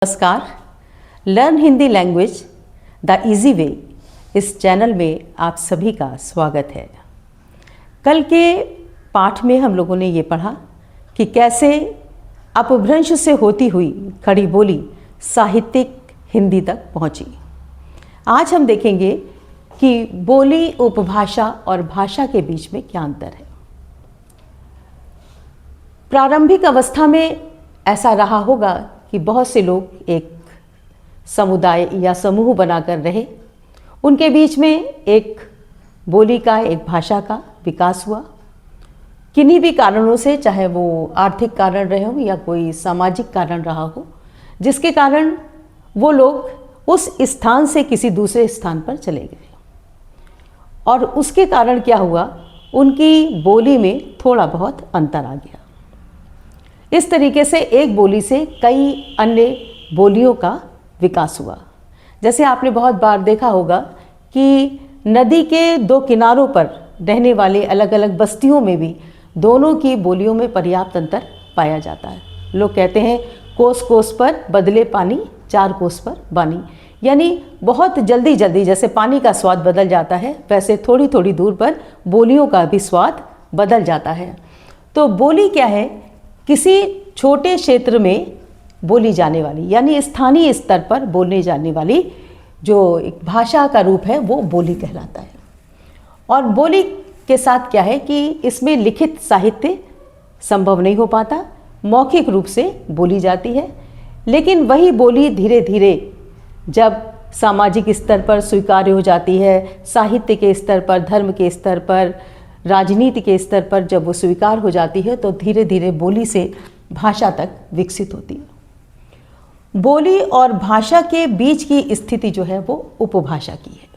नमस्कार। Learn Hindi language the easy way इस channel में आप सभी का स्वागत है। कल के पाठ में हम लोगों ने ये पढ़ा कि कैसे अपभ्रंश से होती हुई खड़ी बोली साहित्यिक हिंदी तक पहुंची। आज हम देखेंगे कि बोली, उपभाषा और भाषा के बीच में क्या अंतर है। प्रारंभिक अवस्था में ऐसा रहा होगा कि बहुत से लोग एक समुदाय या समूह बनाकर रहे, उनके बीच में एक बोली का, एक भाषा का विकास हुआ। किन्हीं भी कारणों से, चाहे वो आर्थिक कारण रहे हो या कोई सामाजिक कारण रहा हो, जिसके कारण वो लोग उस स्थान से किसी दूसरे स्थान पर चले गए और उसके कारण क्या हुआ, उनकी बोली में थोड़ा बहुत अंतर आ गया। इस तरीके से एक बोली से कई अन्य बोलियों का विकास हुआ। जैसे आपने बहुत बार देखा होगा कि नदी के दो किनारों पर रहने वाले अलग अलग बस्तियों में भी दोनों की बोलियों में पर्याप्त अंतर पाया जाता है। लोग कहते हैं कोस कोस पर बदले पानी, चार कोस पर बानी, यानी बहुत जल्दी जल्दी जैसे पानी का स्वाद बदल जाता है, वैसे थोड़ी थोड़ी दूर पर बोलियों का भी स्वाद बदल जाता है। तो बोली क्या है? किसी छोटे क्षेत्र में बोली जाने वाली, यानी स्थानीय स्तर पर बोलने जाने वाली जो एक भाषा का रूप है, वो बोली कहलाता है। और बोली के साथ क्या है कि इसमें लिखित साहित्य संभव नहीं हो पाता, मौखिक रूप से बोली जाती है। लेकिन वही बोली धीरे धीरे जब सामाजिक स्तर पर स्वीकार्य हो जाती है, साहित्य के स्तर पर, धर्म के स्तर पर, राजनीति के स्तर पर जब वो स्वीकार हो जाती है, तो धीरे धीरे बोली से भाषा तक विकसित होती है। बोली और भाषा के बीच की स्थिति जो है वो उपभाषा की है।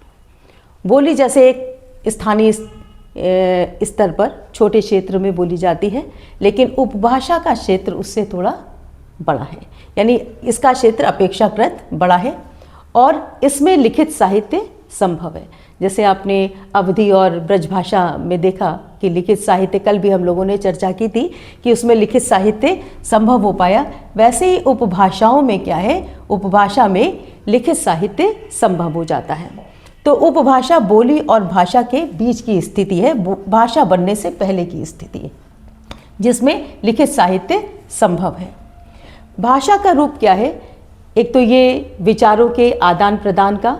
बोली जैसे एक स्थानीय स्तर पर छोटे क्षेत्र में बोली जाती है, लेकिन उपभाषा का क्षेत्र उससे थोड़ा बड़ा है, यानी इसका क्षेत्र अपेक्षाकृत बड़ा है और इसमें लिखित साहित्य संभव है। जैसे आपने अवधी और ब्रजभाषा में देखा कि लिखित साहित्य, कल भी हम लोगों ने चर्चा की थी कि उसमें लिखित साहित्य संभव हो पाया। वैसे ही उपभाषाओं में क्या है, उपभाषा में लिखित साहित्य संभव हो जाता है। तो उपभाषा बोली और भाषा के बीच की स्थिति है, भाषा बनने से पहले की स्थिति है, जिसमें लिखित साहित्य संभव है। भाषा का रूप क्या है? एक तो ये विचारों के आदान प्रदान का,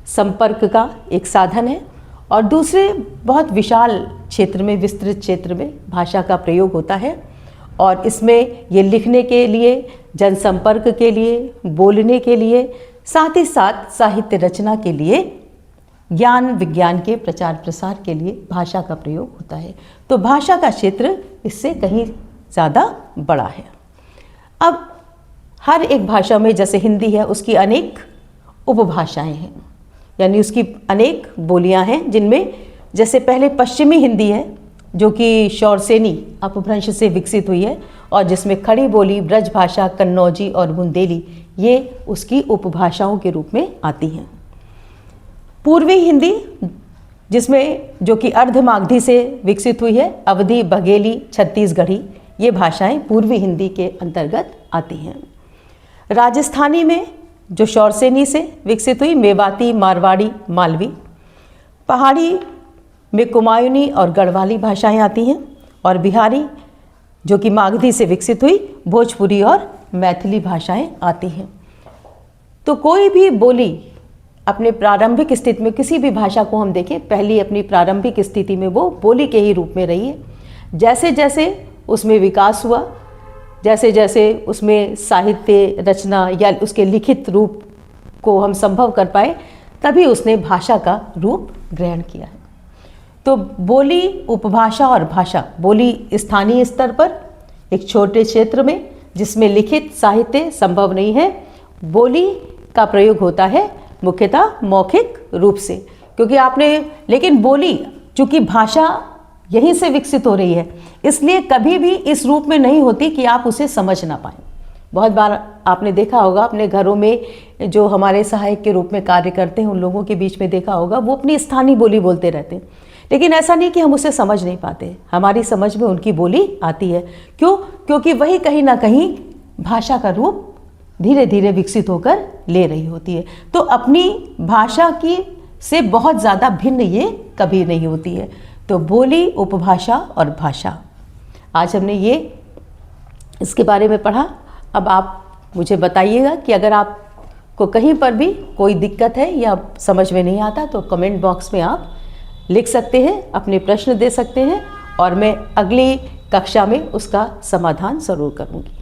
संपर्क का एक साधन है, और दूसरे बहुत विशाल क्षेत्र में, विस्तृत क्षेत्र में भाषा का प्रयोग होता है। और इसमें ये लिखने के लिए, जनसंपर्क के लिए, बोलने के लिए, साथ ही साथ साहित्य रचना के लिए, ज्ञान विज्ञान के प्रचार प्रसार के लिए भाषा का प्रयोग होता है। तो भाषा का क्षेत्र इससे कहीं ज़्यादा बड़ा है। अब हर एक भाषा में, जैसे हिंदी है, उसकी अनेक उपभाषाएं हैं, यानी उसकी अनेक बोलियां हैं, जिनमें जैसे पहले पश्चिमी हिंदी है जो कि शौरसेनी अपभ्रंश से विकसित हुई है, और जिसमें खड़ी बोली, ब्रजभाषा, कन्नौजी और बुंदेली ये उसकी उपभाषाओं के रूप में आती हैं। पूर्वी हिंदी, जिसमें जो कि अर्धमागधी से विकसित हुई है, अवधी, बघेली, छत्तीसगढ़ी, ये भाषाएं पूर्वी हिंदी के अंतर्गत आती हैं। राजस्थानी में जो शौरसेनी से विकसित हुई, मेवाती, मारवाड़ी, मालवी। पहाड़ी में कुमायूनी और गढ़वाली भाषाएं आती हैं, और बिहारी जो कि मागधी से विकसित हुई, भोजपुरी और मैथिली भाषाएं आती हैं। तो कोई भी बोली अपने प्रारंभिक स्थिति में, किसी भी भाषा को हम देखें, पहली अपनी प्रारंभिक स्थिति में वो बोली के ही रूप में रही है। जैसे जैसे उसमें विकास हुआ, जैसे जैसे उसमें साहित्य रचना या उसके लिखित रूप को हम संभव कर पाए, तभी उसने भाषा का रूप ग्रहण किया है। तो बोली, उपभाषा और भाषा, बोली स्थानीय स्तर पर एक छोटे क्षेत्र में जिसमें लिखित साहित्य संभव नहीं है, बोली का प्रयोग होता है मुख्यतः मौखिक रूप से, क्योंकि आपने, लेकिन बोली चूँकि भाषा यहीं से विकसित हो रही है, इसलिए कभी भी इस रूप में नहीं होती कि आप उसे समझ ना पाएं। बहुत बार आपने देखा होगा अपने घरों में जो हमारे सहायक के रूप में कार्य करते हैं, उन लोगों के बीच में देखा होगा, वो अपनी स्थानीय बोली बोलते रहते हैं, लेकिन ऐसा नहीं कि हम उसे समझ नहीं पाते, हमारी समझ में उनकी बोली आती है। क्यों? क्योंकि वही कहीं ना कहीं भाषा का रूप धीरे धीरे विकसित होकर ले रही होती है। तो अपनी भाषा की से बहुत ज़्यादा भिन्न ये कभी नहीं होती है। तो बोली, उपभाषा और भाषा, आज हमने ये इसके बारे में पढ़ा। अब आप मुझे बताइएगा कि अगर आपको कहीं पर भी कोई दिक्कत है या समझ में नहीं आता तो कमेंट बॉक्स में आप लिख सकते हैं, अपने प्रश्न दे सकते हैं और मैं अगली कक्षा में उसका समाधान ज़रूर करूँगी।